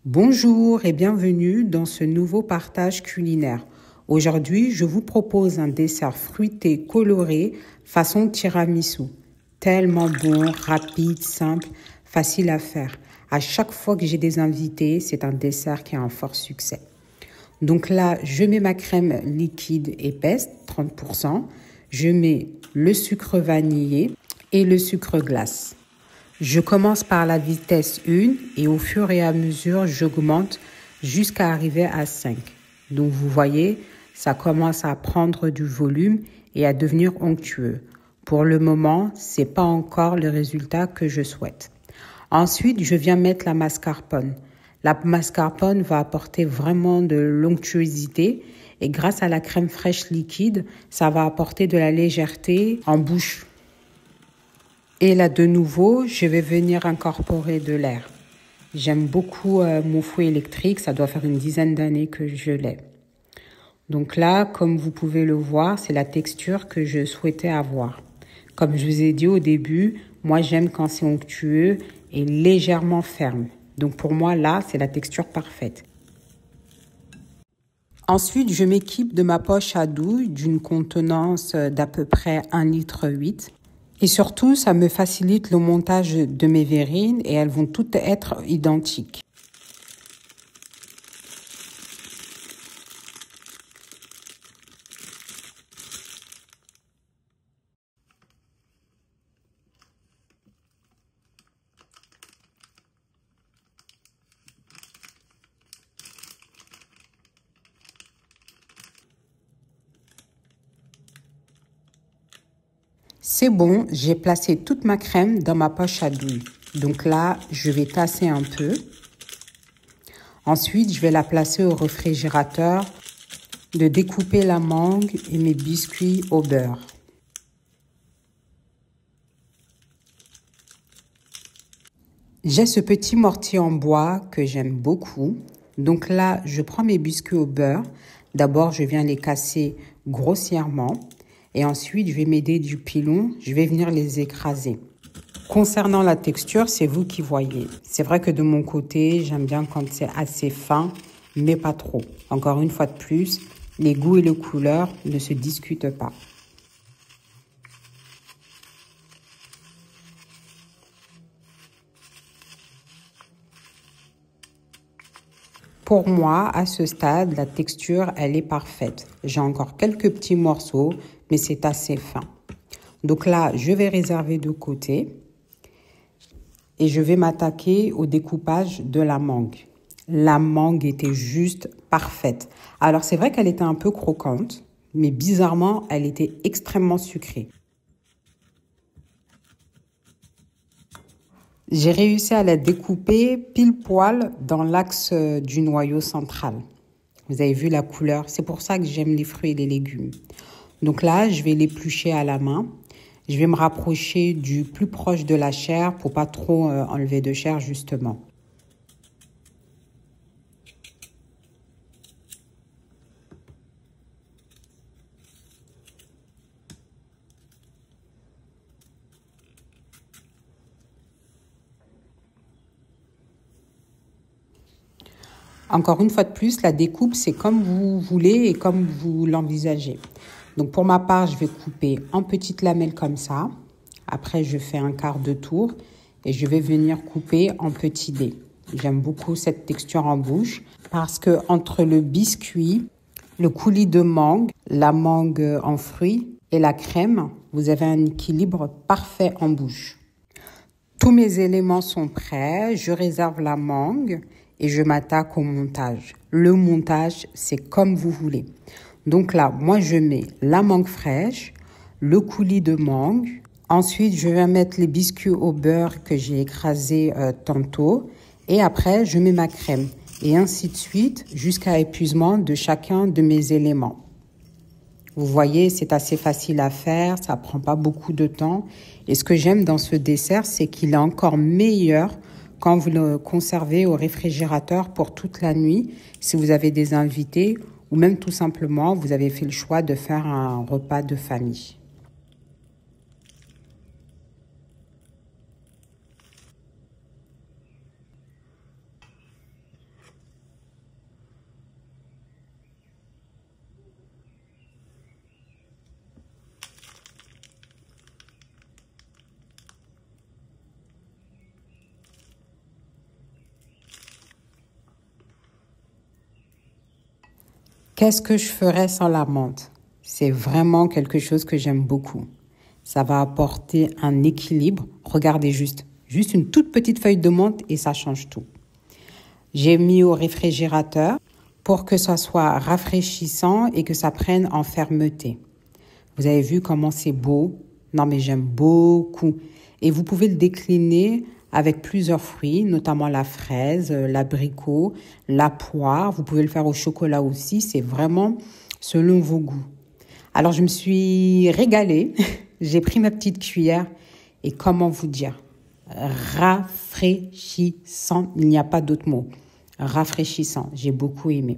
Bonjour et bienvenue dans ce nouveau partage culinaire. Aujourd'hui, je vous propose un dessert fruité coloré façon tiramisu. Tellement bon, rapide, simple, facile à faire. À chaque fois que j'ai des invités, c'est un dessert qui a un fort succès. Donc là, je mets ma crème liquide épaisse, 30%. Je mets le sucre vanillé et le sucre glace. Je commence par la vitesse 1 et au fur et à mesure, j'augmente jusqu'à arriver à 5. Donc vous voyez, ça commence à prendre du volume et à devenir onctueux. Pour le moment, ce n'est pas encore le résultat que je souhaite. Ensuite, je viens mettre la mascarpone. La mascarpone va apporter vraiment de l'onctuosité et grâce à la crème fraîche liquide, ça va apporter de la légèreté en bouche. Et là, de nouveau, je vais venir incorporer de l'air. J'aime beaucoup mon fouet électrique. Ça doit faire une dizaine d'années que je l'ai. Donc là, comme vous pouvez le voir, c'est la texture que je souhaitais avoir. Comme je vous ai dit au début, moi, j'aime quand c'est onctueux et légèrement ferme. Donc pour moi, là, c'est la texture parfaite. Ensuite, je m'équipe de ma poche à douille d'une contenance d'à peu près 1,8 litre. Et surtout, ça me facilite le montage de mes verrines et elles vont toutes être identiques. C'est bon, j'ai placé toute ma crème dans ma poche à douille. Donc là, je vais tasser un peu. Ensuite, je vais la placer au réfrigérateur, de découper la mangue et mes biscuits au beurre. J'ai ce petit mortier en bois que j'aime beaucoup. Donc là, je prends mes biscuits au beurre. D'abord, je viens les casser grossièrement. Et ensuite, je vais m'aider du pilon. Je vais venir les écraser. Concernant la texture, c'est vous qui voyez. C'est vrai que de mon côté, j'aime bien quand c'est assez fin, mais pas trop. Encore une fois de plus, les goûts et les couleurs ne se discutent pas. Pour moi, à ce stade, la texture, elle est parfaite. J'ai encore quelques petits morceaux, mais c'est assez fin. Donc là, je vais réserver de côté et je vais m'attaquer au découpage de la mangue. La mangue était juste parfaite. Alors, c'est vrai qu'elle était un peu croquante, mais bizarrement, elle était extrêmement sucrée. J'ai réussi à la découper pile poil dans l'axe du noyau central. Vous avez vu la couleur, c'est pour ça que j'aime les fruits et les légumes. Donc là, je vais l'éplucher à la main. Je vais me rapprocher du plus proche de la chair pour pas trop enlever de chair justement. Encore une fois de plus, la découpe, c'est comme vous voulez et comme vous l'envisagez. Donc pour ma part, je vais couper en petites lamelles comme ça. Après, je fais un quart de tour et je vais venir couper en petits dés. J'aime beaucoup cette texture en bouche parce que entre le biscuit, le coulis de mangue, la mangue en fruits et la crème, vous avez un équilibre parfait en bouche. Tous mes éléments sont prêts, je réserve la mangue et je m'attaque au montage. Le montage, c'est comme vous voulez. Donc là, moi, je mets la mangue fraîche, le coulis de mangue. Ensuite, je vais mettre les biscuits au beurre que j'ai écrasés tantôt. Et après, je mets ma crème. Et ainsi de suite, jusqu'à épuisement de chacun de mes éléments. Vous voyez, c'est assez facile à faire, ça prend pas beaucoup de temps. Et ce que j'aime dans ce dessert, c'est qu'il est encore meilleur quand vous le conservez au réfrigérateur pour toute la nuit, si vous avez des invités ou même tout simplement, vous avez fait le choix de faire un repas de famille. Qu'est-ce que je ferais sans la menthe? C'est vraiment quelque chose que j'aime beaucoup. Ça va apporter un équilibre. Regardez juste une toute petite feuille de menthe et ça change tout. J'ai mis au réfrigérateur pour que ça soit rafraîchissant et que ça prenne en fermeté. Vous avez vu comment c'est beau? Non, mais j'aime beaucoup. Et vous pouvez le décliner avec plusieurs fruits, notamment la fraise, l'abricot, la poire. Vous pouvez le faire au chocolat aussi. C'est vraiment selon vos goûts. Alors, je me suis régalée. J'ai pris ma petite cuillère et comment vous dire? Rafraîchissant. Il n'y a pas d'autre mot. Rafraîchissant. J'ai beaucoup aimé.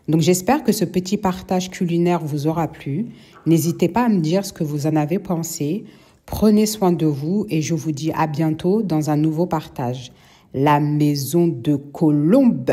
Donc, j'espère que ce petit partage culinaire vous aura plu. N'hésitez pas à me dire ce que vous en avez pensé. Prenez soin de vous et je vous dis à bientôt dans un nouveau partage. La maison de Colombe.